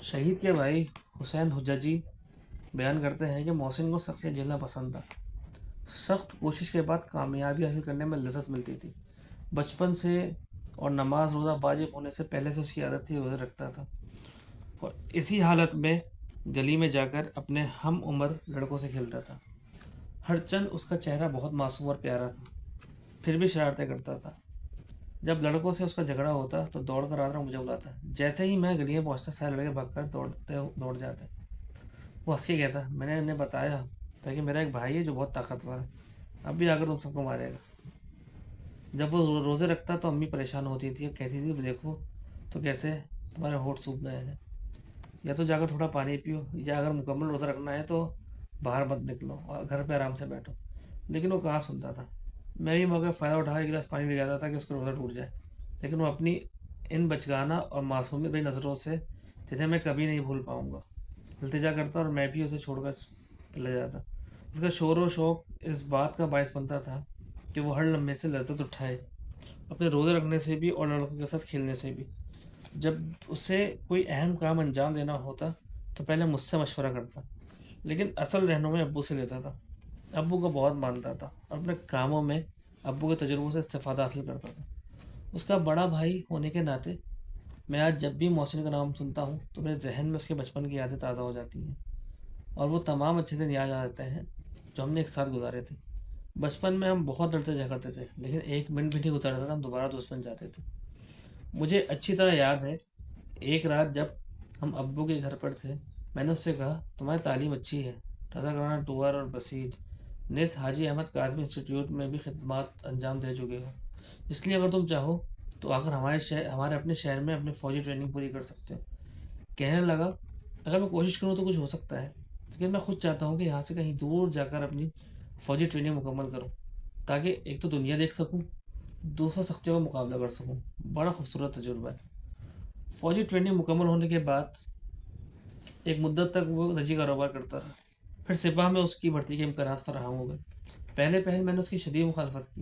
شہید کے بھائی حسین حججی بیان کرتے ہیں کہ محسن کو سختی جھیلنا پسند تھا۔ سخت کوشش کے بعد کامیابی حاصل کرنے میں لذت ملتی تھی۔ بچپن سے اور نماز روزہ واجب ہونے سے پہلے سے اس کی عادت تھی، روزے رکھتا تھا اور اسی حالت میں گلی میں جا کر اپنے ہم عمر لڑکوں سے کھیلتا تھا۔ ہر چند اس کا چہرہ بہت معصوم اور پیارا تھا، پھر بھی شرارتیں کرتا تھا۔ جب لڑکوں سے اس کا جھگڑا ہوتا تو دوڑ کر آتا مجھے بلاتا۔ جیسے ہی میں گلی میں پہنچتا سارے لڑکے بھاگ کر دوڑ جاتے۔ وہ ہنس کے کہتا، میں نے انہیں بتایا تھا کہ میرا ایک بھائی ہے جو بہت طاقتور ہے، اب بھی آ کر تم سب کو مارے گا۔ جب وہ روزے رکھتا تو امی پریشان ہوتی تھی اور کہتی تھی دیکھو تو کیسے تمہارے ہونٹ سوکھ گئے ہیں، یا تو جا کر تھوڑا پانی پیو، یا اگر مکمل روزہ رکھنا ہے تو باہر مت نکلو اور گھر پہ آرام سے بیٹھو۔ لیکن وہ کہاں سنتا تھا۔ میں بھی موقع فائدہ اٹھا ایک گلاس پانی لے جاتا تھا کہ اس کا روزہ ٹوٹ جائے، لیکن وہ اپنی ان بچگانہ اور معصومیت بھری نظروں سے، جنہیں میں کبھی نہیں بھول پاؤں گا، التجا کرتا اور میں بھی اسے چھوڑ کر چلا جاتا۔ اس کا شور و شوق اس بات کا باعث بنتا تھا کہ وہ ہر لمحے سے لذت اٹھائے، اپنے روزے رکھنے سے بھی اور لڑکوں کے ساتھ کھیلنے سے بھی۔ جب اسے کوئی اہم کام انجام دینا ہوتا تو پہلے مجھ سے مشورہ کرتا، لیکن اصل رہنمائی ابو سے لیتا تھا۔ ابو کو بہت مانتا تھا اور اپنے کاموں میں ابو کے تجربوں سے استفادہ حاصل کرتا تھا۔ اس کا بڑا بھائی ہونے کے ناطے میں آج جب بھی محسن کا نام سنتا ہوں تو میرے ذہن میں اس کے بچپن کی یادیں تازہ ہو جاتی ہیں اور وہ تمام اچھے دن یاد آ جاتے ہیں جو ہم نے ایک ساتھ گزارے تھے۔ بچپن میں ہم بہت لڑتے جھگڑتے تھے، لیکن ایک منٹ بھی نہیں گزارتا تھا ہم دوبارہ دوست بن جاتے تھے۔ مجھے اچھی طرح یاد ہے ایک رات جب ہم ابو کے گھر پر تھے، میں نے اس سے کہا تمہاری تعلیم اچھی ہے، رضا کرنا ٹور اور بسیج نیز حاجی احمد کاظمی انسٹیٹیوٹ میں بھی خدمات انجام دے چکے ہو، اس لیے اگر تم چاہو تو آ کر ہمارے اپنے شہر میں اپنی فوجی ٹریننگ پوری کر سکتے ہو۔ کہنے لگا اگر میں کوشش کروں تو کچھ ہو سکتا ہے، لیکن میں خود چاہتا ہوں کہ یہاں سے کہیں دور جا کر اپنی فوجی ٹریننگ مکمل کروں، تاکہ ایک تو دنیا دیکھ سکوں، دوسروں سختیوں کا مقابلہ کر سکوں۔ بڑا خوبصورت تجربہ ہے۔ فوجی ٹریننگ مکمل ہونے کے بعد ایک مدت تک وہ نجی کاروبار کرتا رہا، پھر سپاہ میں اس کی بھرتی کے امکانات فراہم ہو گئے۔ پہلے میں نے اس کی شدید مخالفت کی،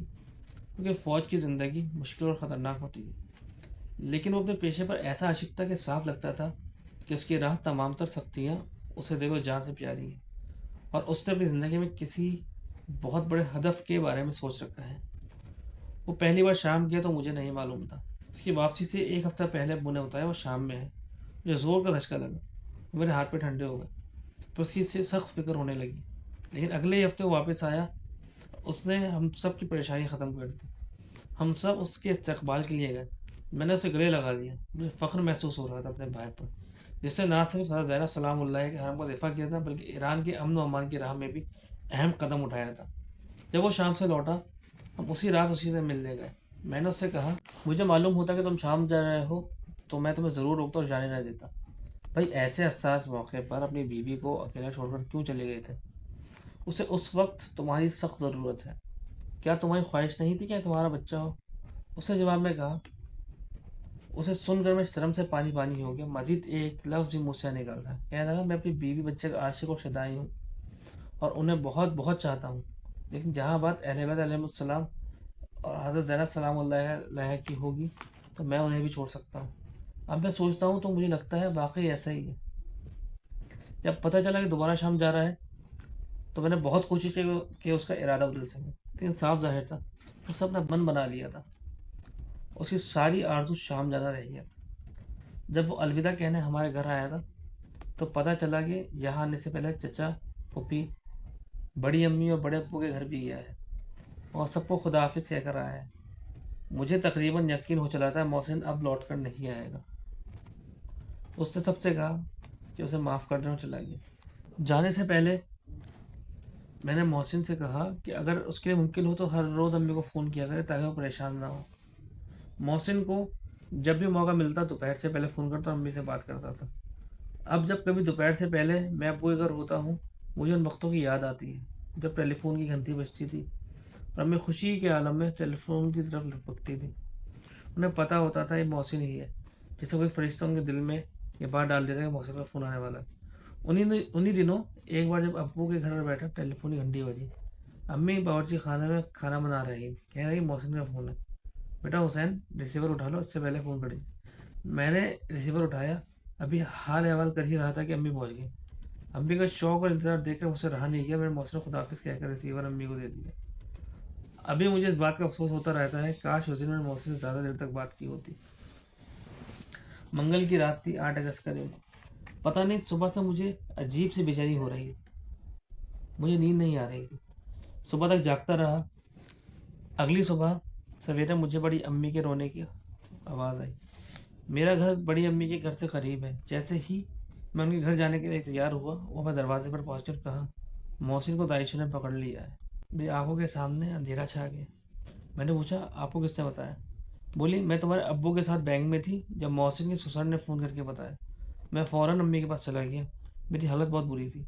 کیونکہ فوج کی زندگی مشکل اور خطرناک ہوتی ہے، لیکن وہ اپنے پیشے پر ایسا عاشق تھا کہ صاف لگتا تھا کہ اس کی راہ تمام تر سختیاں اسے دیکھو جان سے پیاری ہیں، اور اس نے اپنی زندگی میں کسی بہت بڑے ہدف کے بارے میں سوچ رکھا ہے۔ وہ پہلی بار شام گیا تو مجھے نہیں معلوم تھا۔ اس کی واپسی سے ایک ہفتہ پہلے ابو نے بتایا وہ شام میں ہے۔ مجھے زور کا دھچکا لگا، میرے ہاتھ پہ ٹھنڈے ہو گئے، پھر اس کی سخت فکر ہونے لگی۔ لیکن اگلے ہی ہفتے وہ واپس آیا، اس نے ہم سب کی پریشانی ختم کر دی۔ ہم سب اس کے استقبال کے لیے گئے۔ میں نے اسے گلے لگا لیا، مجھے فخر محسوس ہو رہا تھا اپنے بھائی پر، جس نے نہ صرف حضرت زینب سلام اللہ کے حرم کا دفاع کیا تھا بلکہ ایران کے امن و امان کی راہ میں بھی اہم قدم اٹھایا تھا۔ جب وہ شام سے لوٹا ہم اسی رات اسی سے ملنے گئے۔ میں نے اس سے کہا مجھے معلوم ہوتا کہ تم شام جا رہے ہو تو میں تمہیں ضرور روکتا اور جانے نہ دیتا۔ بھائی ایسے حساس موقع پر اپنی بیوی کو اکیلا چھوڑ کر کیوں چلے گئے تھے؟ اسے اس وقت تمہاری سخت ضرورت ہے، کیا تمہاری خواہش نہیں تھی کہ تمہارا بچہ ہو؟ اس نے جواب میں کہا۔ اسے سن کر میں شرم سے پانی پانی ہو گیا، مزید ایک لفظ ہی منہ سے نکل تھا۔ کہنے لگا میں اپنی بیوی بچے کا عاشق اور شدائی ہوں اور انہیں بہت بہت چاہتا ہوں، لیکن جہاں بات اہل بیت علیہ السلام اور حضرت زینب سلام اللہ علیہ کی ہوگی تو میں انہیں بھی چھوڑ سکتا ہوں۔ اب میں سوچتا ہوں تو مجھے لگتا ہے واقعی ایسا ہی ہے۔ جب پتہ چلا کہ دوبارہ شام جا رہا ہے تو میں نے بہت کوشش کی کہ اس کا ارادہ بدل سکے، لیکن صاف ظاہر تھا اس نے اپنا من بنا لیا تھا، اس کی ساری آرزو شام جانا رہ گیا تھا۔ جب وہ الوداع کہنے ہمارے گھر آیا تھا تو پتہ چلا کہ یہاں آنے سے پہلے چچا، پھوپھی، بڑی امی اور بڑے ابو کے گھر بھی گیا ہے اور سب کو خدا حافظ کہہ کر آیا ہے۔ مجھے تقریباً یقین ہو چلا تھا محسن اب لوٹ کر نہیں آئے گا۔ اس نے سب سے کہا کہ اسے معاف کر دیں اور چلا گیا۔ جانے سے پہلے میں نے محسن سے کہا کہ اگر اس کے لیے ممکن ہو تو ہر روز امی کو فون کیا کرے تاکہ وہ پریشان نہ ہو۔ محسن کو جب بھی موقع ملتا دوپہر سے پہلے فون کرتا اور امی سے بات کرتا تھا۔ اب جب کبھی دوپہر سے پہلے میں ابو کے گھر ہوتا ہوں مجھے ان وقتوں کی یاد آتی ہے جب ٹیلی فون کی گھنٹی بجتی تھی اور امی خوشی کے عالم میں ٹیلی فون کی طرف لپکتی تھی۔ انہیں پتہ ہوتا تھا یہ محسن ہی ہے، جسے کوئی فرشتہ ان کے دل میں یہ بات ڈال دیتا کہ محسن کا فون آنے والا ہے۔ انہی دنوں ایک بار جب ابو کے گھر میں بیٹھا ٹیلی فون کی گھنٹی بجی، امی باورچی خانے میں کھانا بنا رہی تھی، کہہ رہی محسن کا فون ہے، بیٹا حسین ریسیور اٹھا لو، اس سے پہلے فون کر۔ میں نے ریسیور اٹھایا، ابھی حال احوال کر ہی رہا تھا کہ امی پہنچ گئی۔ امی کا شوق اور انتظار دیکھ کر مجھ سے رہا نہیں گیا، میں نے محسن کو خداحافظ کہہ کر ریسیور امی کو دے دیا۔ ابھی مجھے اس بات کا افسوس ہوتا رہتا ہے، کاش اس دن میں نے محسن سے زیادہ دیر تک بات کی ہوتی۔ منگل کی رات تھی، 8 اگست کا دن۔ پتہ نہیں صبح سے مجھے عجیب سی بے چینی ہو رہی تھی، مجھے نیند نہیں آ رہی تھی، صبح تک جاگتا رہا۔ اگلی صبح سویرے مجھے بڑی امی کے رونے کی آواز آئی۔ میرا گھر بڑی امی کے گھر سے قریب ہے۔ جیسے ہی میں ان کے گھر جانے کے لیے تیار ہوا، وہ میں دروازے پر پہنچ کر کہا، محسن کو داعش نے پکڑ لیا ہے۔ میری آنکھوں کے سامنے اندھیرا چھا گیا۔ میں نے پوچھا، آپ کو کس نے بتایا؟ بولی، میں تمہارے ابو کے ساتھ بینک میں تھی جب محسن کی سسر نے فون کر کے بتایا۔ میں فوراً امی کے پاس چلا گیا۔ میری حالت بہت بری تھی۔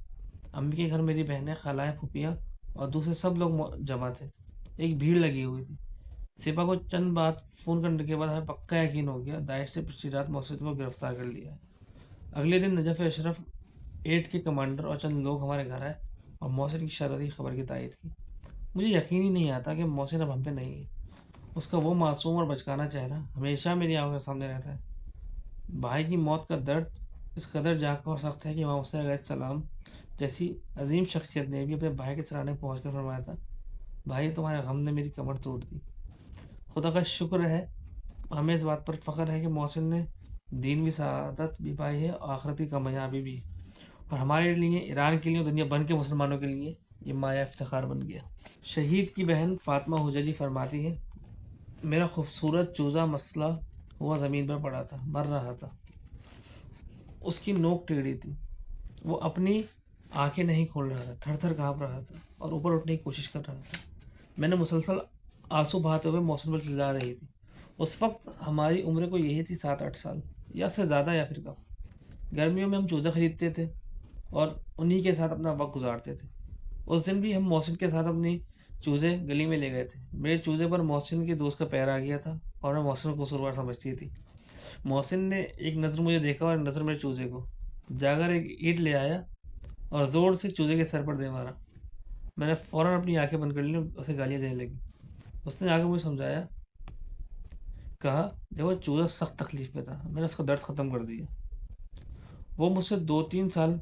امی کے گھر میری بہنیں، خالائیں، پھوپھیاں اور دوسرے سب لوگ جمع تھے۔ ایک بھیڑ لگی ہوئی تھی۔ سپا کو چند بات فون کرنے کے بعد ہمیں پکا یقین ہو گیا، داعش نے پچھلی رات محسن کو گرفتار کر لیا ہے۔ اگلے دن نجف اشرف 8 کے کمانڈر اور چند لوگ ہمارے گھر آئے اور محسن کی شہادت کی خبر کی تائید کی۔ مجھے یقین ہی نہیں آتا کہ محسن اب ہم پہ نہیں ہے۔ اس کا وہ معصوم اور بچکانا چہرہ ہمیشہ میری آنکھوں کے سامنے رہتا ہے۔ بھائی کی موت کا درد اس قدر جانکا اور سخت ہے کہ امام حسین علیہ السلام جیسی عظیم شخصیت نے بھی اپنے بھائی کے سرانے پہنچ کر فرمایا تھا، بھائی تمہارے غم نے میری کمر توڑ دی۔ خدا کا شکر ہے، ہمیں اس بات پر فخر ہے کہ محسن نے دینوی سعادت بھی پائی ہے اور آخرتی کامیابی بھی، اور ہمارے لیے، ایران کے لیے اور دنیا بھر کے مسلمانوں کے لیے یہ مایہ افتخار بن گیا۔ شہید کی بہن فاطمہ حججی فرماتی ہے، میرا خوبصورت چوزا مسئلہ ہوا زمین پر پڑا تھا، مر رہا تھا۔ اس کی نوک ٹیڑھی تھی، وہ اپنی آنکھیں نہیں کھول رہا تھا، تھر تھر کانپ رہا تھا اور اوپر اٹھنے کی کوشش کر رہا تھا۔ میں نے مسلسل آنسو بہاتے ہوئے محسن پر چلا رہی تھی۔ اس وقت ہماری عمر کو یہی تھی 7-8 سال، یا سے زیادہ یا پھر کم۔ گرمیوں میں ہم چوزے خریدتے تھے اور انہی کے ساتھ اپنا وقت گزارتے تھے۔ اس دن بھی ہم محسن کے ساتھ اپنی چوزے گلی میں لے گئے تھے۔ میرے چوزے پر محسن کے دوست کا پیر آ گیا تھا اور میں محسن کو قصوروار سمجھتی تھی۔ محسن نے ایک نظر مجھے دیکھا اور ایک نظر میرے چوزے کو، جا کر ایک اینٹ لے آیا اور زور سے چوزے کے سر پر دے مارا۔ میں نے فوراً اپنی آنکھیں بند کر لی اور اسے گالیاں دینے لگی۔ اس نے آ کے مجھے سمجھایا، کہا جب وہ چوزا سخت تکلیف میں تھا، میں نے اس کا درد ختم کر دیا۔ وہ مجھ سے 2-3 سال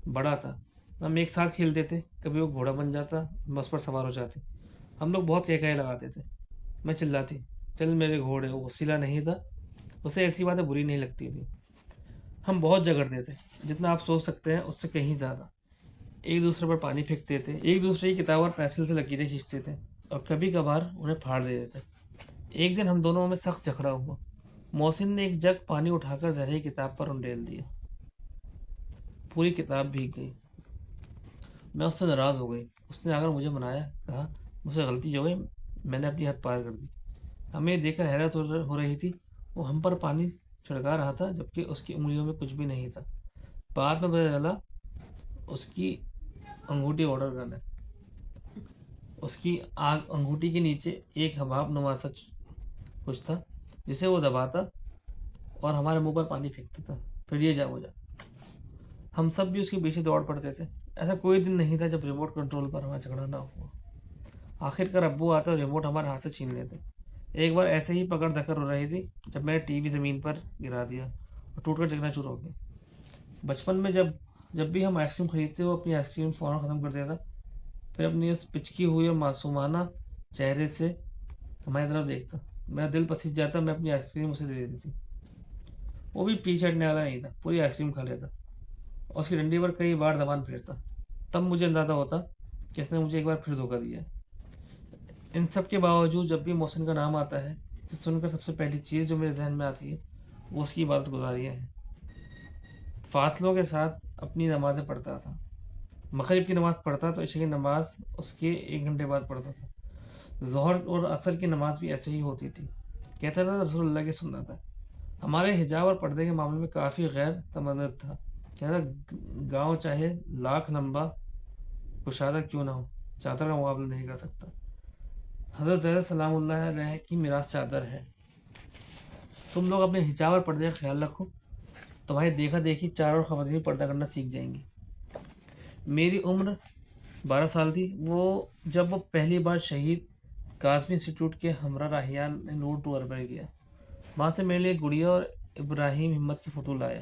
بڑا تھا، ہم ایک ساتھ کھیلتے تھے، کبھی وہ گھوڑا بن جاتا، میں اس پر سوار ہو جاتی۔ ہم لوگ بہت کہکہے لگاتے تھے، میں چلاتی، چل میرے گھوڑے۔ وہ وسیلہ نہیں تھا، اسے ایسی باتیں بری نہیں لگتی تھی۔ ہم بہت جھگڑتے تھے، جتنا آپ سوچ سکتے ہیں اس سے کہیں زیادہ۔ ایک دوسرے پر پانی پھینکتے تھے، ایک دوسرے کی کتاب اور پینسل سے لکیریں کھینچتے تھے اور کبھی کبھار انہیں پھاڑ دیتے تھے۔ ایک دن ہم دونوں میں سخت جھگڑا ہوا۔ محسن نے ایک جگ پانی اٹھا کر زہرے کی کتاب پر انڈیل دیا، پوری کتاب بھیگ گئی۔ میں اس سے ناراض ہو گئی۔ اس نے آ کر مجھے منایا، کہا مجھ سے غلطی ہو گئی، میں نے اپنی حد پار کر دی۔ ہمیں دیکھ کر حیرت ہو رہی تھی، وہ ہم پر پانی چھڑکا رہا تھا جبکہ اس کی انگلیوں میں کچھ بھی نہیں تھا۔ بعد میں پتہ چلا اس کی انگوٹھی واٹر گن ہے۔ اس کی انگوٹھی کے نیچے ایک حباب نما سا کچھ تھا جسے وہ دباتا اور ہمارے منہ پر پانی پھینکتا تھا، پھر یہ جا وہ جا۔ ہم سب بھی اس کے پیچھے دوڑ پڑتے تھے۔ ایسا کوئی دن نہیں تھا جب ریموٹ کنٹرول پر ہمارا جھگڑا نہ ہوا۔ آخر کار ابو آتے اور ریموٹ ہمارے ہاتھ سے چھین لیتے۔ ایک بار ایسے ہی پکڑ دھکڑ ہو رہی تھی جب میں نے ٹی وی زمین پر گرا دیا اور ٹوٹ کر چکنا چور ہو گیا۔ بچپن میں جب بھی ہم آئس کریم خریدتے وہ اپنی آئس کریم فوراً ختم کر دیتا، پھر اپنی اس پچکی ہوئی اور معصومانہ چہرے سے ہماری طرف دیکھتا۔ میرا دل پسیج جاتا، میں اپنی آئس کریم اسے دے دیتی تھی۔ وہ بھی پیچھے ہٹنے والا نہیں تھا، پوری آئس کریم کھا لیتا اور اس کی ڈنڈی پر کئی بار زبان پھیرتا۔ تب مجھے اندازہ ہوتا کہ اس نے مجھے ایک بار پھر دھوکہ دیا۔ ان سب کے باوجود جب بھی محسن کا نام آتا ہے تو سن کر سب سے پہلی چیز جو میرے ذہن میں آتی ہے وہ اس کی عبادت گزاریاں ہیں۔ فاصلوں کے ساتھ اپنی نمازیں پڑھتا تھا۔ مغرب کی نماز پڑھتا تو عشاء کی نماز اس کے 1 گھنٹے بعد پڑھتا تھا۔ ظہر اور عصر کی نماز بھی ایسے ہی ہوتی تھی۔ کہتا تھا رسول اللہ کی سنت ہے۔ ہمارے حجاب اور پردے کے معاملے میں کافی غیر تمدد تھا۔ کہتا گاؤں چاہے لاکھ لمبا کشادہ کیوں نہ ہو، چادر کا مقابلہ نہیں کر سکتا۔ حضرت زینب سلام اللہ علیہ کی میراث چادر ہے۔ تم لوگ اپنے حجاب اور پردے کا خیال رکھو، تمہاری دیکھا دیکھی 4 اور خواتین پردہ کرنا سیکھ جائیں گی۔ میری عمر 12 سال تھی جب وہ پہلی بار شہید کاظمی انسٹیٹیوٹ کے ہمراہ راہیان نور ٹور پر گیا۔ وہاں سے میرے لیے گڑیا اور ابراہیم ہمت کی فوٹو لایا۔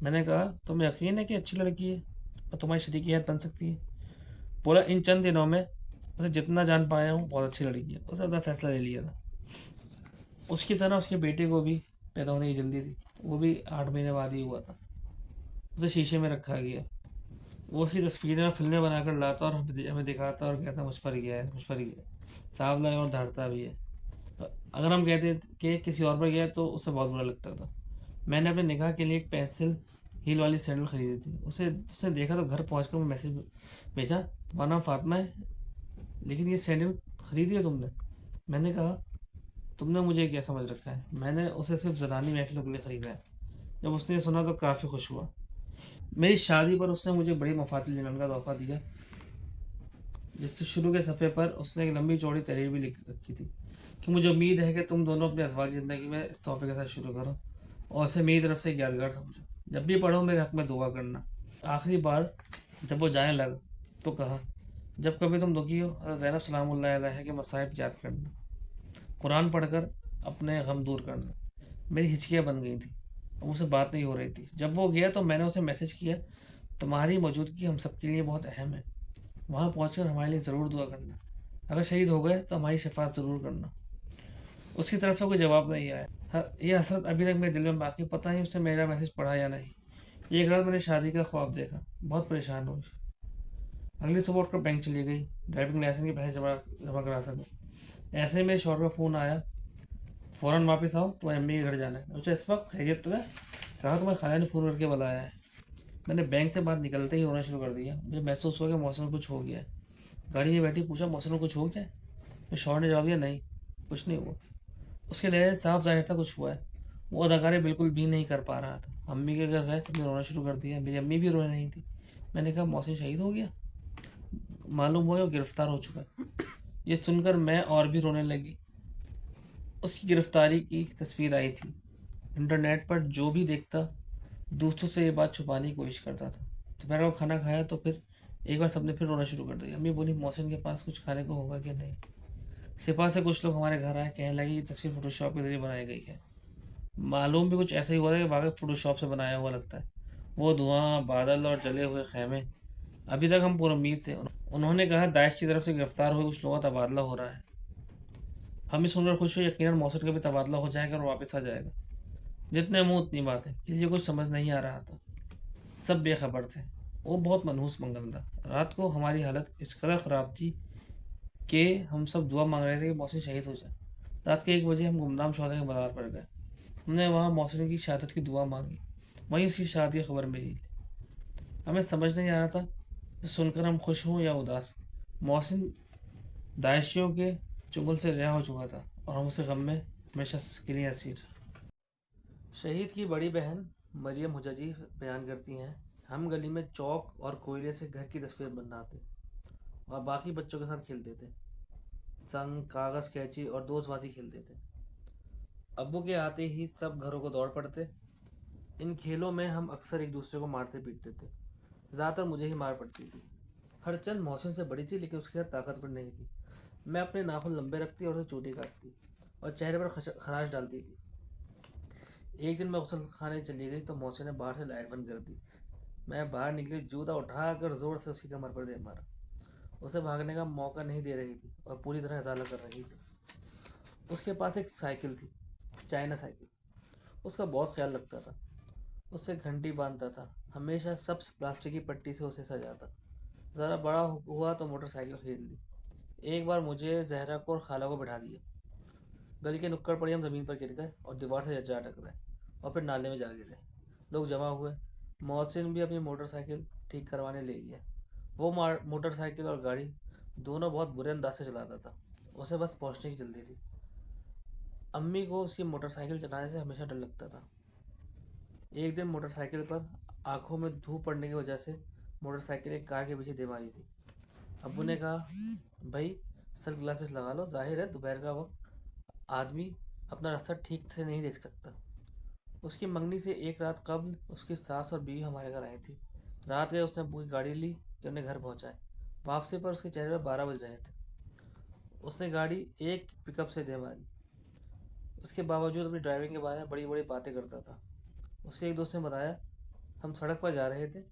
میں نے کہا تمہیں یقین ہے کہ اچھی لڑکی ہے اور تمہاری شریک حیات بن سکتی ہے؟ بولا ان چند دنوں میں اسے جتنا جان پایا ہوں بہت اچھی لڑکی ہے، اسے اپنا فیصلہ لے لیا تھا۔ اس کی طرح اس کے بیٹے کو بھی پیدا ہونے کی جلدی تھی، وہ بھی 8 مہینے بعد ہی ہوا تھا۔ اسے شیشے میں رکھا گیا، وہ اس کی تصویریں اور فلمیں بنا کر لاتا اور ہمیں دکھاتا اور کہتا مجھ پر گیا ہے، مجھ پر گیا ہے، صاف لگا اور دھڑتا بھی ہے۔ اگر ہم کہتے کہ کسی اور پر گیا تو اسے بہت برا لگتا تھا۔ میں نے اپنے نکاح کے لیے ایک پینسل ہیل والی سینڈل خریدی تھی، اس نے دیکھا تو گھر پہنچ کر میں میسج بھیجا تمہارا نام فاطمہ ہے لیکن یہ سینڈل خریدی ہے تم نے؟ میں نے کہا تم نے مجھے کیا سمجھ رکھا ہے، میں نے اسے صرف زنانی محفلوں کے لیے خریدا ہے۔ جب اس نے سنا تو کافی خوش ہوا۔ میری شادی پر اس نے مجھے بڑی مفاتل جنان کا تحفہ دیا، جس کے شروع کے صفحے پر اس نے ایک لمبی چوڑی تحریر بھی لکھ رکھی تھی کہ مجھے امید ہے کہ تم دونوں اپنی ازواجی زندگی میں اس تحفے کے ساتھ شروع کرو اور اسے میری طرف سے ایک یادگار سمجھو۔ جب بھی پڑھو میرے حق میں دعا کرنا۔ آخری بار جب وہ جانے لگا تو کہا جب کبھی تم دکھی ہو حضرت زینب سلام اللہ علیہ کے مصائب یاد کرنا، قرآن پڑھ کر اپنے غم دور کرنا۔ میری ہچکیاں بن گئی تھیں اور مجھ سے بات نہیں ہو رہی تھی۔ جب وہ گیا تو میں نے اسے میسج کیا تمہاری موجودگی ہم سب کے لیے بہت اہم ہے، وہاں پہنچ کر ہمارے لیے ضرور دعا کرنا، اگر شہید ہو گئے تو ہماری شفاعت ضرور کرنا۔ اس کی طرف سے کوئی جواب نہیں آیا۔ یہ حسرت ابھی تک میرے دل میں باقی، پتہ نہیں اس نے میرا میسج پڑھا یا نہیں۔ ایک رات میں نے شادی کا خواب دیکھا، بہت پریشان ہوئی۔ اگلی صبح اٹھ کر بینک چلی گئی ڈرائیونگ لائسنس کے پیسے جمع کرا سکوں۔ ایسے ہی میرے شوہر کا فون آیا فوراً واپس آؤ تمہیں امی کے گھر جانا ہے۔ مجھے اس وقت خیریت تو ہے؟ کہا تمہیں خالہ نے فون کر کے بلایا ہے۔ میں نے بینک سے باہر نکلتے ہی رونا شروع کر دیا۔ مجھے محسوس ہوا کہ محسن کو کچھ ہو گیا ہے۔ گاڑی میں بیٹھی پوچھا محسن کو کچھ ہو گیا ہے؟ میرے شوہر نے جواب دیا نہیں کچھ نہیں ہوا۔ اس کے لہجے صاف ظاہر تھا کچھ ہوا ہے۔ وہ اداکاریں بالکل بھی نہیں کر پا رہا تھا۔ امی کے گھر گئے، سب نے رونا شروع کر دیا، میری امی بھی رونے نہیں تھی۔ میں نے کہا محسن شہید ہو گیا؟ معلوم ہوا کہ وہ گرفتار ہو چکا ہے۔ یہ سن کر میں اور بھی رونے لگی۔ اس کی گرفتاری کی تصویر آئی تھی انٹرنیٹ پر، جو بھی دیکھتا دوستوں سے یہ بات چھپانے کی کوشش کرتا تھا۔ دوپہر کو کھانا کھایا تو پھر ایک بار سب نے پھر رونا شروع کر دیا۔ امی بولی محسن کے پاس کچھ کھانے کو ہوگا کہ نہیں؟ سپاہ سے کچھ لوگ ہمارے گھر آئے، کہنے لگے یہ تصویر فوٹو شاپ کے ذریعے بنائی گئی ہے۔ معلوم بھی کچھ ایسا ہی ہوا تھا کہ واقعی فوٹو شاپ سے بنایا ہوا لگتا ہے۔ وہ دھواں، بادل اور جلے ہوئے خیمے، ابھی تک ہم پر امید تھے۔ انہوں نے کہا داعش کی طرف سے گرفتار ہوئے کچھ لوگوں کا تبادلہ ہو رہا ہے۔ ہم بھی سن کر خوش ہوئے، یقیناً محسن کا بھی تبادلہ ہو جائے گا اور واپس آ جائے گا۔ جتنے منہ اتنی باتیں، کسی کو کچھ سمجھ نہیں آ رہا تھا، سب بے خبر تھے۔ وہ بہت منحوس منگل تھا۔ رات کو ہماری حالت اس قدر خراب تھی کہ ہم سب دعا مانگ رہے تھے کہ محسن شہید ہو جائے۔ رات کے 1 بجے ہم گمنام شہدا کے بازار پر گئے۔ ہم نے وہاں محسن کی شہادت کی دعا مانگی، وہیں اس کی شادی کی خبر ملی۔ ہمیں سمجھ نہیں آ رہا تھا کہ سن کر ہم خوش ہوں یا اداس۔ محسن داعشیوں کے چنگل سے رہا ہو چکا تھا اور ہم اسے غم میں ہمیشہ کے لیے اسیر۔ شہید کی بڑی بہن مریم حججی بیان کرتی ہیں ہم گلی میں چوک اور کوئلے سے گھر کی تصویر بناتے اور باقی بچوں کے ساتھ کھیلتے تھے۔ سنگ، کاغذ، کینچی اور دوست بازی کھیلتے تھے۔ ابو کے آتے ہی سب گھروں کو دوڑ پڑتے۔ ان کھیلوں میں ہم اکثر ایک دوسرے کو مارتے پیٹتے تھے، زیادہ تر مجھے ہی مار پڑتی تھی۔ ہر چند محسن سے بڑی تھی لیکن اس کے ساتھ طاقتور نہیں تھی۔ میں اپنے ناخن لمبے رکھتی اور اسے چوٹی کاٹتی اور چہرے پر خراش ڈالتی تھی۔ ایک دن میں غسل خانے چلی گئی تو محسن نے باہر سے لائٹ بند کر دی۔ میں باہر نکلی، جوتا اٹھا کر زور سے اس کی کمر پر دے مارا۔ اسے بھاگنے کا موقع نہیں دے رہی تھی اور پوری طرح ازالہ کر رہی تھی۔ اس کے پاس ایک سائیکل تھی، چائنا سائیکل۔ اس کا بہت خیال رکھتا تھا، اس سے گھنٹی باندھتا تھا، ہمیشہ سبز پلاسٹک کی پٹی سے اسے سجاتا۔ ذرا بڑا ہوا تو موٹر سائیکل خرید لی۔ ایک بار مجھے، زہرا کو اور خالہ کو بٹھا دیا۔ گلی کے نکڑ پر ہم زمین پر گر گئے اور دیوار سے جا ٹکرائے اور پھر نالے میں جا گرے۔ لوگ جمع ہوئے۔ محسن بھی اپنی موٹر سائیکل ٹھیک کروانے لے گیا۔ وہ موٹر سائیکل اور گاڑی دونوں بہت برے انداز سے چلاتا تھا، اسے بس پہنچنے کی جلدی تھی۔ امی کو اس کی موٹر سائیکل چلانے سے ہمیشہ ڈر لگتا تھا۔ ایک دن موٹر سائیکل پر آنکھوں میں دھوپ پڑنے کی وجہ سے موٹر سائیکل ایک کار کے پیچھے دے ماری تھی۔ ابو نے کہا بھائی سن گلاسز لگا لو، ظاہر ہے دوپہر کا وقت آدمی اپنا راستہ ٹھیک سے نہیں دیکھ سکتا۔ اس کی منگنی سے ایک رات قبل اس کی ساس اور بیوی ہمارے گھر آئی تھی۔ رات گئے اس نے ابو کی گاڑی لی کہ انہیں گھر پہنچائے۔ واپسی پر اس کے چہرے پر 12 بج رہے تھے۔ اس نے گاڑی ایک پک اپ سے دے ماری۔ اس کے باوجود اپنی ڈرائیونگ کے بارے میں بڑی بڑی باتیں کرتا تھا۔ اس کے ایک دوست نے بتایا ہم سڑک پر جا رہے تھے،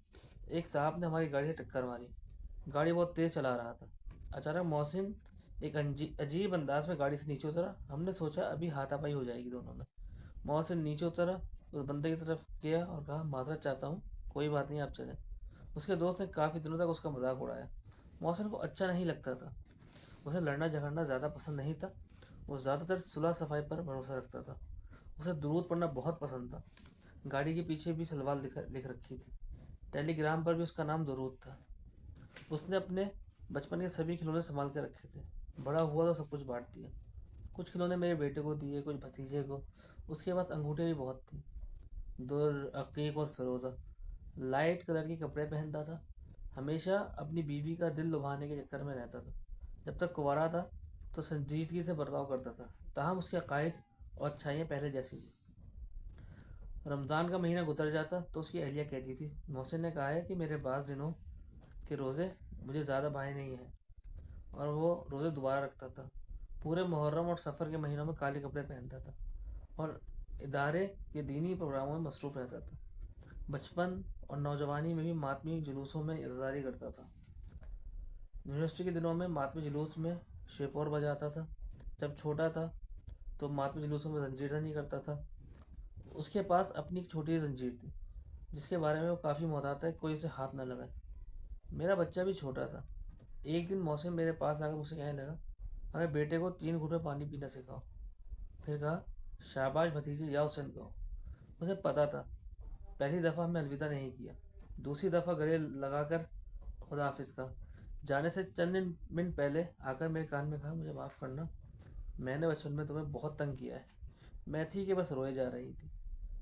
ایک صاحب نے ہماری گاڑی سے ٹکر ماری۔ گاڑی بہت تیز چلا رہا تھا۔ اچانک محسن ایک عجیب انداز میں گاڑی سے نیچے اترا۔ ہم نے سوچا ابھی ہاتھا پائی ہو جائے گی دونوں میں۔ محسن نیچے اترا، اس بندے کی طرف کیا اور کہا معذرت چاہتا ہوں، کوئی بات نہیں آپ چلیں۔ اس کے دوست نے کافی دنوں تک اس کا مذاق اڑایا۔ محسن کو اچھا نہیں لگتا تھا، اسے لڑنا جھگڑنا زیادہ پسند نہیں تھا، وہ زیادہ تر صلح صفائی پر بھروسہ رکھتا تھا۔ اسے درود پڑھنا بہت پسند تھا۔ گاڑی کے پیچھے بھی سلوار لکھ رکھی تھی، ٹیلی گرام پر بھی اس کا نام درود تھا۔ اس نے اپنے بچپن کے سبھی کھلونے سنبھال کے رکھے تھے، بڑا ہوا تو سب کچھ بانٹ دیا۔ کچھ کھلونے میرے بیٹے کو دیے، کچھ بھتیجے کو۔ اس کے پاس انگوٹھیاں بھی بہت تھیں، دو عقیق اور فیروزہ۔ لائٹ کلر کے کپڑے پہنتا تھا، ہمیشہ اپنی بیوی کا دل لبھانے کے چکر میں رہتا تھا۔ جب تک کنوارا تھا تو سنجیدگی سے برتاؤ کرتا تھا، تاہم اس کے عقائد اور اچھائیاں پہلے جیسی تھیں۔ رمضان کا مہینہ گزر جاتا تو اس کی اہلیہ کہتی تھی محسن نے کہا ہے کہ میرے بعض دنوں کے روزے مجھے زیادہ بھائی نہیں ہیں، اور وہ روزے دوبارہ رکھتا تھا۔ پورے محرم اور سفر کے مہینوں میں کالے کپڑے پہنتا تھا اور ادارے کے دینی پروگراموں میں مصروف رہتا تھا۔ بچپن اور نوجوانی میں بھی ماتمی جلوسوں میں عزاداری کرتا تھا۔ یونیورسٹی کے دنوں میں ماتمی جلوس میں شیپور بجاتا تھا۔ جب چھوٹا تھا تو ماتمی جلوسوں میں زنجیر زنی کرتا تھا۔ اس کے پاس اپنی ایک چھوٹی زنجیر تھی جس کے بارے میں وہ کافی محتاط ہے کوئی اسے ہاتھ نہ لگائے۔ میرا بچہ بھی چھوٹا تھا۔ ایک دن محسن میرے پاس آ کر مجھ سے کہنے لگا ہمیں بیٹے کو 3 گھونٹ میں پانی پینا سکھاؤ۔ پھر کہا شاباش بھتیجی جاؤ سن کہو۔ مجھے پتا تھا، پہلی دفعہ ہم نے الوداع نہیں کیا، دوسری دفعہ گلے لگا کر خدا حافظ کہا۔ جانے سے چند منٹ پہلے آ کر میرے کان میں کہا مجھے معاف کرنا، میں نے بچپن میں تمہیں بہت تنگ کیا ہے۔ میں تھی کہ بس روئے جا رہی تھی۔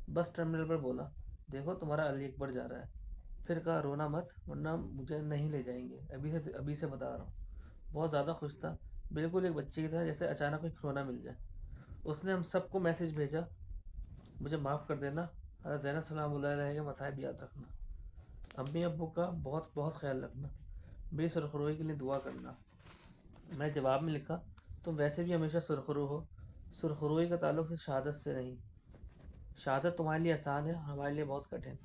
بس ٹرمینل پر بولا دیکھو تمہارا علی اکبر جا رہا ہے۔ پھر کہا رونا مت ورنہ مجھے نہیں لے جائیں گے، ابھی سے بتا رہا ہوں۔ بہت زیادہ خوش تھا، بالکل ایک بچے کی طرح، جیسے اچانک کوئی کھلونا مل جائے۔ اس نے ہم سب کو میسج بھیجا مجھے معاف کر دینا، حضرت زینب سلام اللہ علیہ کے مصائب یاد رکھنا، امی ابو کا بہت بہت خیال رکھنا، میری سرخروئی کے لیے دعا کرنا۔ میں جواب میں لکھا تم ویسے بھی ہمیشہ سرخرو ہو، سرخروئی کا تعلق سے شہادت سے نہیں، شہادت تمہارے لیے آسان ہے اور ہمارے لیے بہت کٹھن۔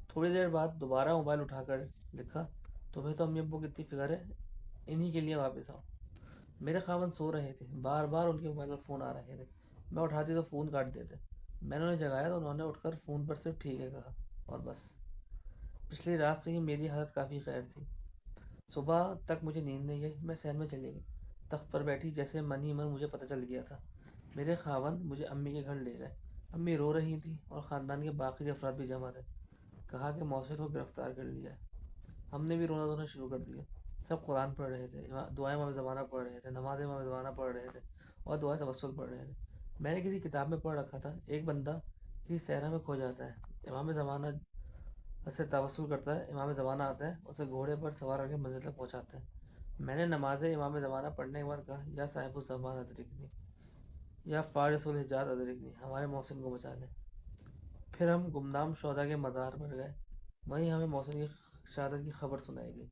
تھوڑی دیر بعد دوبارہ موبائل اٹھا کر لکھا تمہیں تو امی ابو کی اتنی فکر ہے، انہی کے لیے واپس آؤ۔ میرے خاوند سو رہے تھے، بار بار ان کے موبائل پر فون آ رہے تھے، میں اٹھاتی تو فون کاٹ دیتے۔ میں نے انہیں جگایا تو انہوں نے اٹھ کر فون پر صرف ٹھیک ہے کہا، اور بس۔ پچھلی رات سے ہی میری حالت کافی خیر تھی۔ صبح تک مجھے نیند نہیں آئی، میں صحن میں چلی گئی، تخت پر بیٹھی جیسے من ہی من مجھے پتہ چل گیا تھا۔ میرے خاوند مجھے امی کے گھر لے گئے۔ امی رو رہی تھیں اور خاندان کے باقی افراد بھی جمع تھے۔ کہا کہ محسن کو گرفتار کر لیا ہے۔ ہم نے بھی رونا دھونا شروع کر دیا۔ سب قرآن پڑھ رہے تھے، دعائیں امام زمانہ پڑھ رہے تھے، نماز امام زمانہ پڑھ رہے تھے اور دعائیں توسل پڑھ رہے تھے۔ میں نے کسی کتاب میں پڑھ رکھا تھا ایک بندہ کسی صحرا میں کھو جاتا ہے، امام زمانہ سے توسل کرتا ہے، امام زمانہ آتا ہے اسے گھوڑے پر سوار کر کے منزل تک پہنچاتا ہے۔ میں نے نماز امام زمانہ پڑھنے کے بعد کہا یا صاحب الزمان ادرکنی، یا فارس الحجاز ادرکنی، ہمارے محسن کو بچا لیں۔ پھر ہم گمنام شہدا کے مزار پر گئے، وہیں ہمیں محسن کی شہادت کی خبر سنائی گئی،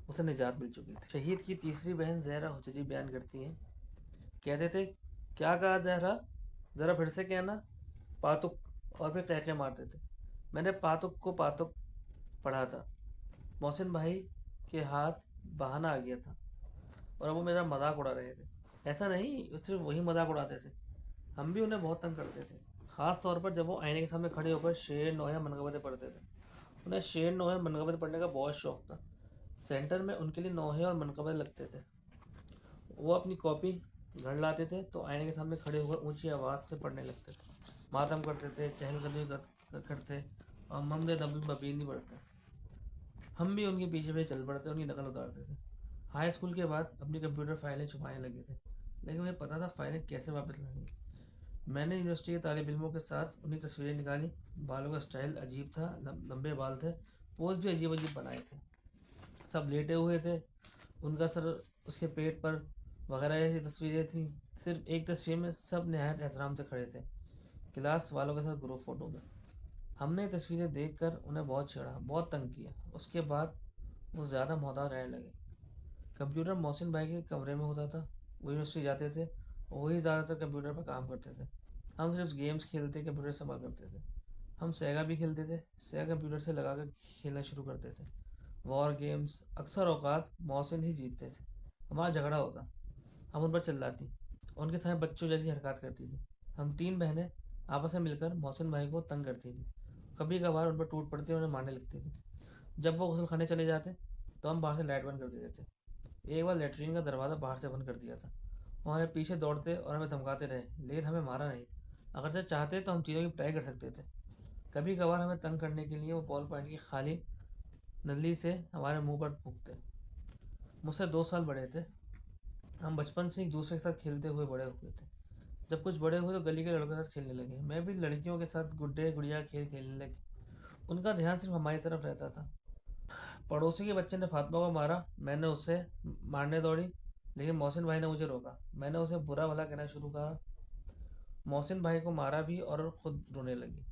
اسے نجات مل چکی تھی۔ شہید کی تیسری بہن زہرا حججی بیان کرتی ہیں، کہتے تھے کیا کہا زہرا، ذرا پھر سے کہنا، پاتک، اور پھر قہقہ مارتے تھے۔ میں نے پاتک کو پاتک پڑھا تھا۔ محسن بھائی کے ہاتھ بہانہ آ گیا تھا اور وہ میرا مذاق اڑا رہے تھے۔ ایسا نہیں صرف وہی مذاق اڑاتے تھے، ہم بھی انہیں بہت تنگ کرتے تھے، خاص طور پر جب وہ آئینے کے سامنے کھڑے ہو کر شعر نوحہ منقبتیں پڑھتے تھے۔ انہیں شعر نوحہ منقبتیں پڑھنے کا بہت شوق تھا۔ سینٹر میں ان کے لیے نوحے اور منقبت لگتے تھے۔ وہ اپنی کاپی گھر لاتے تھے تو آئینے کے سامنے کھڑے ہو کر اونچی آواز سے پڑھنے لگتے تھے، ماتم کرتے تھے، چہل قدمی کرتے اور ممد مبینی پڑھتے۔ ہم بھی ان کے پیچھے پیچھے چل پڑتے، ان کی نقل اتارتے تھے۔ ہائی اسکول کے بعد اپنی کمپیوٹر فائلیں چھپانے لگے تھے، لیکن مجھے پتا تھا فائلیں کیسے واپس لائیں گے۔ میں نے یونیورسٹی کے طالب علموں کے ساتھ انہیں تصویریں نکالی، بالوں کا سٹائل عجیب تھا، لمبے بال تھے، پوز بھی عجیب عجیب بنائے تھے، سب لیٹے ہوئے تھے، ان کا سر اس کے پیٹ پر وغیرہ ایسی تصویریں تھیں۔ صرف ایک تصویر میں سب نہایت احترام سے کھڑے تھے، کلاس والوں کے ساتھ گروپ فوٹو میں۔ ہم نے تصویریں دیکھ کر انہیں بہت چھیڑا، بہت تنگ کیا۔ اس کے بعد وہ زیادہ محتاط رہنے لگے۔ کمپیوٹر محسن بھائی کے کمرے میں ہوتا تھا، وہ یونیورسٹی جاتے تھے اور وہی زیادہ تر کمپیوٹر پر کام کرتے تھے۔ ہم صرف گیمز کھیلتے، کمپیوٹر استعمال کرتے تھے۔ ہم سیگا بھی کھیلتے تھے، سیگا کمپیوٹر سے لگا کر کھیلنا شروع کرتے تھے۔ وار گیمز اکثر اوقات محسن ہی جیتتے تھے، ہمارا جھگڑا ہوتا، ہم ان پر چلاتی، ان کے سامنے بچوں جیسی حرکات کرتی تھی۔ ہم تین بہنیں آپس میں مل کر محسن بھائی کو تنگ کرتی تھی، کبھی کبھار ان پر ٹوٹ پڑتی اور انہیں مارنے لگتی تھی۔ جب وہ غسل خانے چلے جاتے تو ہم باہر سے لائٹ بند کر دیتے تھے۔ ایک بار لیٹرین کا دروازہ باہر سے بند کر دیا تھا، وہ ہمارے پیچھے دوڑتے اور ہمیں دھمکاتے رہے، لیکن ہمیں مارا نہیں۔ اگرچہ چاہتے تو ہم چیزوں کی پٹائی کر سکتے تھے۔ کبھی کبھار ہمیں تنگ کرنے کے لیے وہ بال پوائنٹ کی خالی نلی سے ہمارے منہ پر پھونکتے۔ مجھ سے 2 سال بڑے تھے، ہم بچپن سے ایک دوسرے کے ساتھ کھیلتے ہوئے بڑے ہوئے تھے۔ جب کچھ بڑے ہوئے تو گلی کے لڑکوں کے ساتھ کھیلنے لگے، میں بھی لڑکیوں کے ساتھ گڈے گڑیا کھیل کھیلنے لگی۔ ان کا دھیان صرف ہماری طرف رہتا تھا۔ پڑوسی کے بچے نے فاطمہ کو مارا، میں نے اسے مارنے دوڑی، لیکن محسن بھائی نے مجھے روکا۔ میں نے اسے برا بھلا کہنا شروع کرا، محسن بھائی کو مارا بھی اور خود رونے لگی۔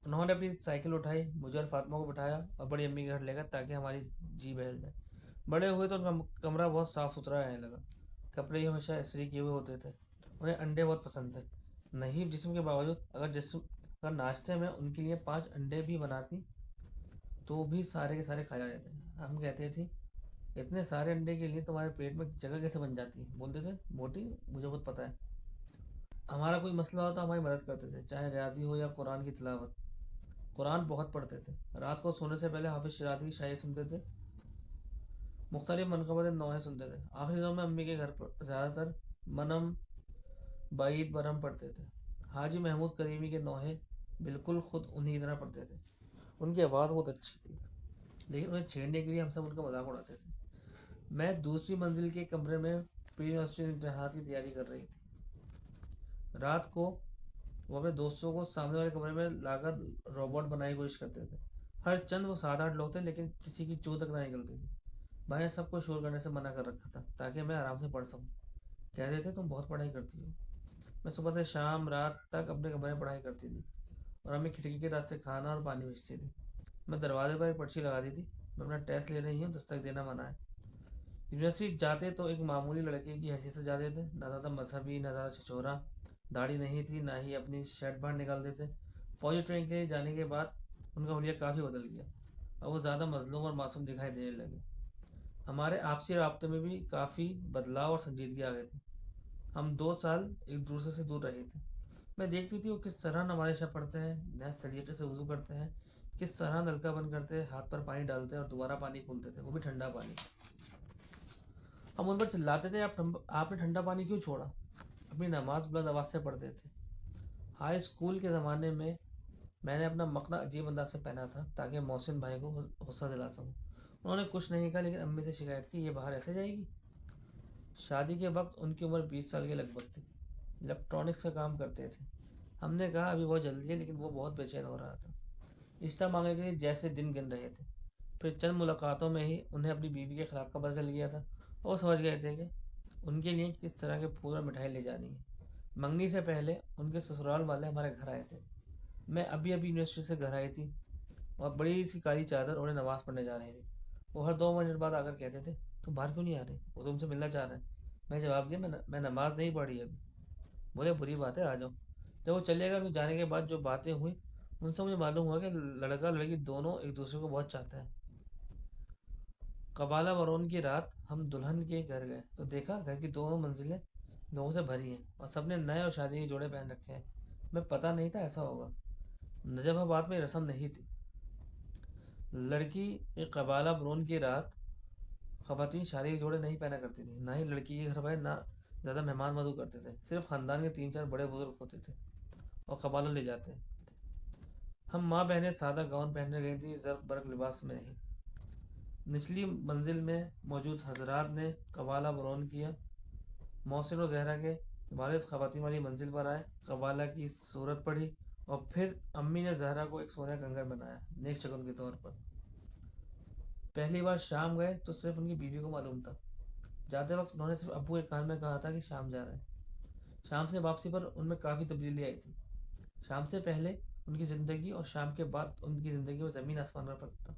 انہوں نے اپنی سائیکل اٹھائی، مجھے اور فاطمہ کو بٹھایا اور بڑی امی کے گھر لے گئے تاکہ ہماری جی بہل جائے۔ بڑے ہوئے تو ان کا کمرہ بہت صاف ستھرا رہنے لگا، کپڑے ہی ہمیشہ استری کیے ہوئے ہوتے تھے۔ انہیں انڈے بہت پسند تھے، نحیف جسم کے باوجود اگر ناشتے میں ان کے لیے 5 انڈے بھی بناتی تو بھی سارے کے سارے کھا جاتے تھے۔ ہم کہتے تھے اتنے سارے انڈے کے لیے تمہارے پیٹ میں جگہ کیسے بن جاتی ہے؟ بولتے تھے موٹی، مجھے خود پتہ ہے۔ ہمارا کوئی مسئلہ ہو تو ہماری مدد کرتے تھے، چاہے ریاضی ہو یا قرآن کی تلاوت۔ قرآن بہت پڑھتے تھے، رات کو سونے سے پہلے حافظ شیرازی کی شاعری سنتے تھے، مختلف منقبت نوحے سنتے تھے۔ آخری دنوں میں امی کے گھر پر زیادہ تر منم بعید برہم پڑھتے تھے۔ حاجی محمود کریمی کے نوحے بالکل خود انہی کی طرح پڑھتے تھے۔ ان کی آواز بہت اچھی تھی، لیکن انہیں چھیڑنے کے لیے ہم سب ان کا مذاق اڑاتے تھے۔ میں دوسری منزل کے کمرے میں پری یونیورسٹی امتحانات کی تیاری کر رہی تھی۔ رات کو وہ اپنے دوستوں کو سامنے والے کمرے میں لا کر روبوٹ بنانے کی کوشش کرتے تھے۔ ہر چند وہ 7-8 لوگ تھے، لیکن کسی کی چو تک نہ نکلتی تھی۔ بھائی نے سب کو شور کرنے سے منع کر رکھا تھا تاکہ میں آرام سے پڑھ سکوں۔ کہتے تھے تم بہت پڑھائی کرتی ہو۔ میں صبح سے شام رات تک اپنے کمرے میں پڑھائی کرتی تھی اور امی کھڑکی کے رات سے کھانا اور پانی بھیجتی تھی۔ میں دروازے پر ایک پرچی لگا دی تھی، میں اپنا ٹیسٹ لے رہی ہوں، دستک دینا منع ہے۔ یونیورسٹی جاتے تو ایک معمولی لڑکے کی حیثیت سے جاتے تھے، نہ زیادہ مذہبی نہ زیادہ چھچورا، داڑھی نہیں تھی، نہ ہی اپنی شرٹ باہر نکالتے تھے۔ فوجی ٹریننگ کے لیے جانے کے بعد ان کا حلیہ کافی بدل گیا اور وہ زیادہ مظلوم اور معصوم دکھائی دینے لگے۔ ہمارے آپسی رابطے میں بھی کافی بدلاؤ اور سنجیدگی آ گئی تھی۔ ہم 2 سال ایک دوسرے سے دور رہے تھے۔ میں دیکھتی تھی وہ کس طرح نماز شب پڑھتے ہیں، نئے سلیقے سے وضو کرتے ہیں، کس طرح نلکا بند کرتے، ہاتھ پر پانی ڈالتے اور دوبارہ پانی کھولتے تھے، وہ بھی ٹھنڈا پانی۔ ہم ان پر چلاتے تھے آپ نے ٹھنڈا پانی کیوں چھوڑا؟ اپنی نماز بلند آواز سے پڑھتے تھے۔ ہائی اسکول کے زمانے میں میں نے اپنا مکنا عجیب انداز سے پہنا تھا تاکہ محسن بھائی کو غصہ دلا سکوں۔ انہوں نے کچھ نہیں کہا، لیکن امی سے شکایت کی، یہ باہر ایسے جائے گی؟ شادی کے وقت ان کی عمر 20 سال کے لگ بھگ تھی، الیکٹرانکس کا کام کرتے تھے۔ ہم نے کہا ابھی بہت جلدی ہے، لیکن وہ بہت بے چین ہو رہا تھا، رشتہ مانگنے کے لیے جیسے دن گن رہے تھے۔ پھر چند ملاقاتوں میں ہی انہیں اپنی بیوی کے اخلاق کا پتہ چل گیا تھا، اور وہ سمجھ گئے تھے کہ ان کے لیے کس طرح کے پھول اور مٹھائی لے جانی ہے۔ منگنی سے پہلے ان کے سسرال والے ہمارے گھر آئے تھے۔ میں ابھی یونیورسٹی سے گھر آئی تھی اور بڑی سی کالی چادر اوڑھے نماز پڑھنے جا رہی تھی۔ وہ ہر 2 منٹ بعد آ کر کہتے تھے تم باہر کیوں نہیں آ رہے، وہ تم سے ملنا چاہ رہے ہیں۔ میں جواب دیا میں نماز نہیں پڑھی ابھی۔ بولے بری بات ہے، آ جاؤ۔ جب وہ چلے گئے، ان کے جانے کے بعد جو باتیں ہوئی ان سے مجھے معلوم ہوا کہ لڑکا لڑکی دونوں ایک دوسرے کو بہت چاہتے ہیں۔ قبالہ برون کی رات ہم دلہن کے گھر گئے تو دیکھا گھر کی دونوں منزلیں لوگوں سے بھری ہیں اور سب نے نئے اور شادی کے جوڑے پہن رکھے ہیں۔ میں پتہ نہیں تھا ایسا ہوگا، نجف آباد میں یہ رسم نہیں تھی۔ لڑکی قبالہ برون کی رات خواتین شادی کے جوڑے نہیں پہنا کرتی تھی، نہ ہی لڑکی کے گھر والے نہ زیادہ مہمان مدعو کرتے تھے، صرف خاندان کے 3-4 بڑے بزرگ ہوتے تھے اور قبالہ لے جاتے تھے۔ ہم ماں بہنیں سادہ گاؤن پہننے گئی تھیں، زرق برق لباس میں نہیں۔ نچلی منزل میں موجود حضرات نے قبالہ برون کیا۔ محسن اور زہرا کے والد خواتین والی منزل پر آئے، قبالہ کی صورت پڑھی اور پھر امی نے زہرا کو ایک سونے کا کنگن بنایا نیک شگن کے طور پر۔ پہلی بار شام گئے تو صرف ان کی بیوی کو معلوم تھا۔ جاتے وقت انہوں نے صرف ابو کے کان میں کہا تھا کہ شام جا رہے ہیں۔ شام سے واپسی پر ان میں کافی تبدیلی آئی تھی۔ شام سے پہلے ان کی زندگی اور شام کے بعد ان کی زندگی میں زمین آسمان کا فرق تھا۔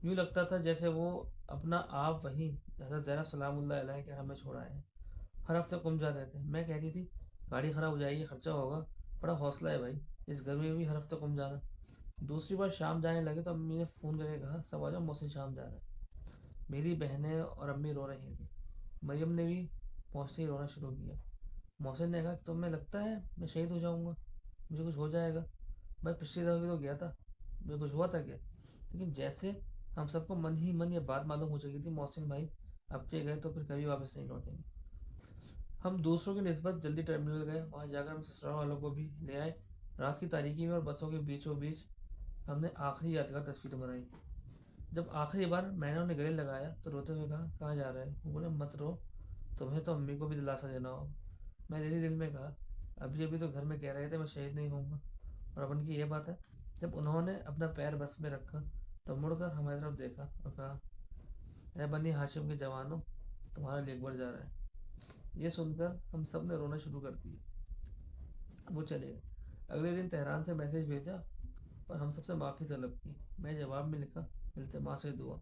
یوں لگتا تھا جیسے وہ اپنا آپ وہیں حضرت زینب سلام اللہ علیہ کے گھر میں چھوڑ آئے ہیں۔ ہر ہفتے گم جاتے تھے۔ میں کہتی تھی گاڑی خراب ہو جائے گی، خرچہ ہوگا۔ بڑا حوصلہ ہے بھائی، اس گرمی میں بھی ہر ہفتے گم جانا۔ دوسری بار شام جانے لگے تو امی نے فون کر کے کہا سب آ جاؤ محسن شام جا رہا ہے۔ میری بہنیں اور امی رو رہی تھیں، مریم نے بھی پہنچتے ہی رونا شروع کیا۔ محسن نے کہا کہ تمہیں لگتا ہے میں شہید ہو جاؤں گا، مجھے کچھ ہو جائے گا؟ بھائی پچھلی دفعہ بھی تو گیا تھا، مجھے کچھ ہوا تھا کیا؟ لیکن جیسے ہم سب کو من ہی من یہ بات معلوم ہو چکی تھی، محسن بھائی اب کے گئے تو پھر کبھی واپس نہیں لوٹیں گے۔ ہم دوسروں کی نسبت جلدی ٹرمینل گئے، وہاں جا کر ہم سسرال والوں کو بھی لے آئے۔ رات کی تاریکی میں اور بسوں کے بیچوں بیچ ہم نے آخری یادگار تصویر بنائی۔ جب آخری بار میں نے انہیں گلے لگایا تو روتے ہوئے کہا کہاں جا رہے ہیں؟ وہ بولے مت رو، تمہیں تو امی کو بھی دلاسا دینا ہوگا۔ میں دل ہی دل میں کہا ابھی ابھی تو گھر میں کہہ رہے تھے میں شہید نہیں ہوں گا، اور اب ان کی یہ بات ہے۔ جب انہوں نے اپنا پیر بس میں رکھا تو مڑ کر ہماری طرف دیکھا اور کہا اے بنی ہاشم کے جوانوں، تمہارا لیک بڑھ جا رہا ہے۔ یہ سن کر ہم سب نے رونا شروع کر دیا۔ وہ چلے گئے۔ اگلے دن تہران سے میسیج بھیجا اور ہم سب سے معافی طلب کی۔ میں جواب میں لکھا التماس دعا،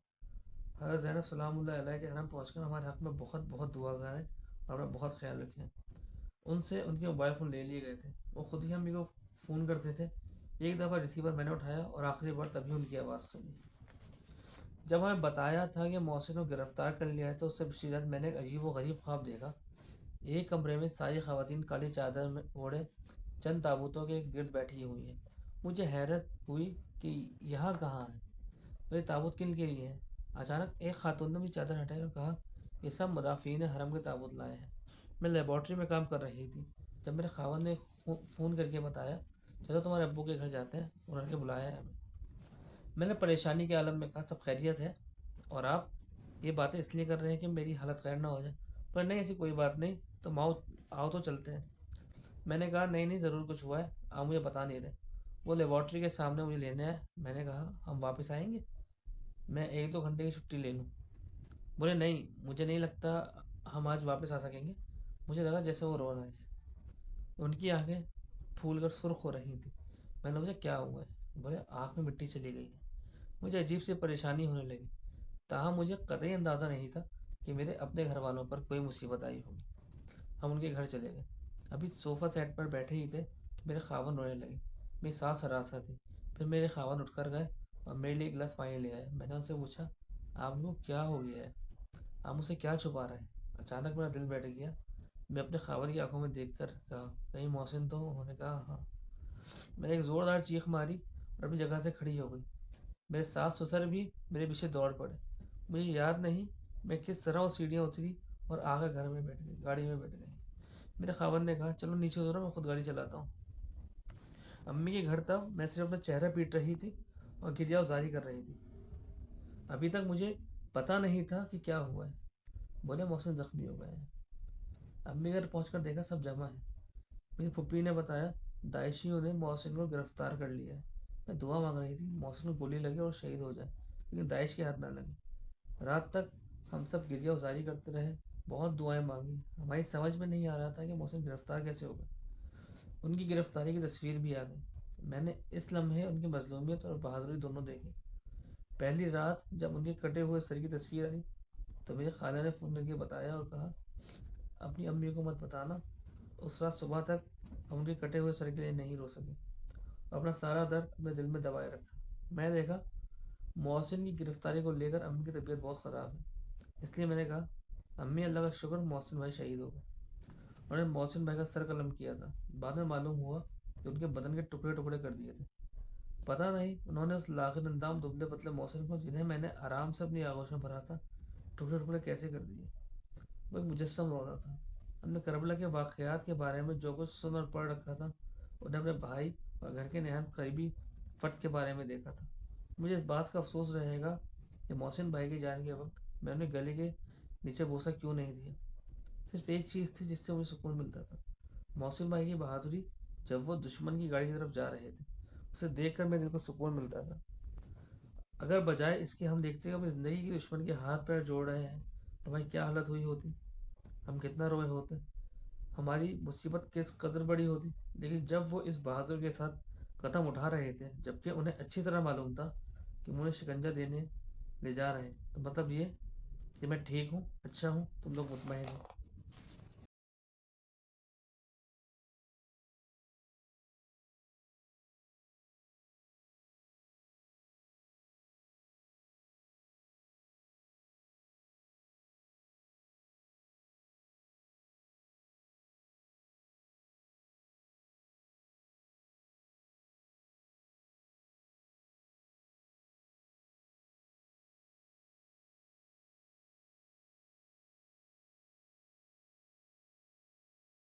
حضرت زینب سلام اللہ علیہ کے حرم پہنچ کر ہمارے حق میں بہت بہت دعا کریں اور اپنا بہت خیال رکھیں۔ ان سے ان کے موبائل فون لے لیے گئے تھے، وہ خود ہی امی کو فون کرتے تھے۔ ایک دفعہ ریسیور میں نے اٹھایا اور آخری بار تبھی ان کی آواز سنی جب ہمیں بتایا تھا کہ محسن کو گرفتار کر لیا ہے۔ تو اس سے پچھلی رات میں نے ایک عجیب و غریب خواب دیکھا۔ ایک کمرے میں ساری خواتین کالی چادر میں اوڑھے چند تابوتوں کے گرد بیٹھی ہوئی ہیں۔ مجھے حیرت ہوئی کہ یہاں کہاں ہے، یہ تابوت کن کے لیے ہیں؟ اچانک ایک خاتون نے بھی چادر ہٹائی اور کہا یہ سب مدافعین حرم کے تابوت لائے ہیں۔ میں لیبارٹری میں کام کر رہی تھی جب میرے خاوند نے فون کر کے بتایا چلو تمہارے ابو کے گھر جاتے ہیں، انہوں نے بلایا ہے ہمیں۔ میں نے پریشانی کے عالم میں کہا سب خیریت ہے اور آپ یہ باتیں اس لیے کر رہے ہیں کہ میری حالت خیر نہ ہو جائے؟ پر نہیں ایسی کوئی بات نہیں، تو آؤ تو چلتے ہیں۔ میں نے کہا نہیں ضرور کچھ ہوا ہے، آپ مجھے بتا نہیں رہے۔ وہ لیبارٹری کے سامنے مجھے لینے آئے۔ میں نے کہا ہم واپس آئیں گے، میں 1-2 گھنٹے کی چھٹی لے لوں؟ بولے نہیں مجھے نہیں لگتا ہم آج واپس آ سکیں گے۔ مجھے لگا جیسے وہ رو رہے ہیں، ان کی آنکھیں پھول کر سرخ ہو رہی تھیں۔ میں نے پوچھا کیا ہوا ہے؟ بولے آنکھ میں مٹی چلی گئی ہے۔ مجھے عجیب سی پریشانی ہونے لگی، تاہم مجھے قطعی اندازہ نہیں تھا کہ میرے اپنے گھر والوں پر کوئی مصیبت آئی ہوگی۔ ہم ان کے گھر چلے گئے۔ ابھی صوفہ سیٹ پر بیٹھے ہی تھے کہ میرے خاوند رونے لگے۔ میری سانس ہراساں تھی۔ پھر میرے خاوند اٹھ کر گئے اور میرے لیے ایک گلاس پانی لے آئے۔ میں نے ان سے پوچھا آپ کو کیا ہو گیا ہے، آپ مجھ سے کیا چھپا رہے ہیں؟ اچانک میرا دل بیٹھ گیا۔ میں اپنے خاوند کی آنکھوں میں دیکھ کر کہا کہیں محسن تو؟ انہوں نے کہا ہاں۔ میں نے ایک زوردار چیخ ماری اور اپنی جگہ سے کھڑی ہو گئی۔ میرے ساس سسر بھی میرے پیچھے دوڑ پڑے۔ مجھے یاد نہیں میں کس طرح وہ سیڑھیاں اتری اور آ کر گھر میں بیٹھ گئی، گاڑی میں بیٹھ گئی۔ میرے خاوند نے کہا چلو نیچے اترو، میں خود گاڑی چلاتا ہوں۔ امی کے گھر تک میں صرف اپنا چہرہ پیٹ رہی تھی اور گریہ زاری کر رہی تھی۔ ابھی تک مجھے پتہ نہیں تھا کہ کیا ہوا ہے۔ بولے محسن زخمی ہو گئے ہیں۔ امی گھر پہنچ کر دیکھا سب جمع ہے۔ میری پھپھی نے بتایا داعشیوں نے محسن کو گرفتار کر لیا ہے۔ میں دعا مانگ رہی تھی محسن کو گولی لگے اور شہید ہو جائے، لیکن داعش کے ہاتھ نہ لگے۔ رات تک ہم سب گریہ وزاری کرتے رہے، بہت دعائیں مانگی۔ ہماری سمجھ میں نہیں آ رہا تھا کہ محسن گرفتار کیسے ہو گئے۔ ان کی گرفتاری کی تصویر بھی آ گئی۔ میں نے اس لمحے ان کی مظلومیت اور بہادری دونوں دیکھی۔ پہلی رات جب ان کے کٹے ہوئے سر کی تصویر آئی تو میری خالہ نے فون کر کے بتایا اور کہا اپنی امی کو مت بتانا۔ اس رات صبح تک ہم ان کے کٹے ہوئے سر کے لیے نہیں رو سکے، اپنا سارا درد اپنے دل میں دبائے رکھا۔ میں دیکھا محسن کی گرفتاری کو لے کر امی کی طبیعت بہت خراب ہے، اس لیے میں نے کہا امی اللہ کا شکر محسن بھائی شہید ہو گئے۔ انہوں نے محسن بھائی کا سر قلم کیا تھا، بعد میں معلوم ہوا کہ ان کے بدن کے ٹکڑے ٹکڑے کر دیے تھے۔ پتہ نہیں انہوں نے اس لاغر اندام دبلے پتلے محسن کو، جنہیں میں نے آرام سے اپنی آغوش میں بھرا تھا، ٹکڑے ٹکڑے کیسے کر دیے؟ وہ ایک مجسم روتا تھا۔ ہم نے کربلا کے واقعات کے بارے میں جو کچھ سن اور پڑھ رکھا تھا، انہیں اپنے بھائی اور گھر کے نہایت قریبی فرد کے بارے میں دیکھا تھا۔ مجھے اس بات کا افسوس رہے گا کہ محسن بھائی کی جان کے وقت میں انہیں گلے کے نیچے بوسہ کیوں نہیں دیا۔ صرف ایک چیز تھی جس سے مجھے سکون ملتا تھا، محسن بھائی کی بہادری۔ جب وہ دشمن کی گاڑی کی طرف جا رہے تھے اسے دیکھ کر میرے دل کو سکون ملتا تھا۔ اگر بجائے اس کے ہم دیکھتے کہ اپنی زندگی کے دشمن کے ہاتھ پیر جوڑ رہے ہیں تو بھائی کیا حالت ہوئی ہوتی، ہم کتنا روئے ہوتے، ہماری مصیبت کس قدر بڑی ہوتی۔ لیکن جب وہ اس بہادر کے ساتھ قدم اٹھا رہے تھے جبکہ انہیں اچھی طرح معلوم تھا کہ انہیں شکنجہ دینے لے جا رہے ہیں، تو مطلب یہ کہ میں ٹھیک ہوں، اچھا ہوں، تم لوگ مطمئن ہو۔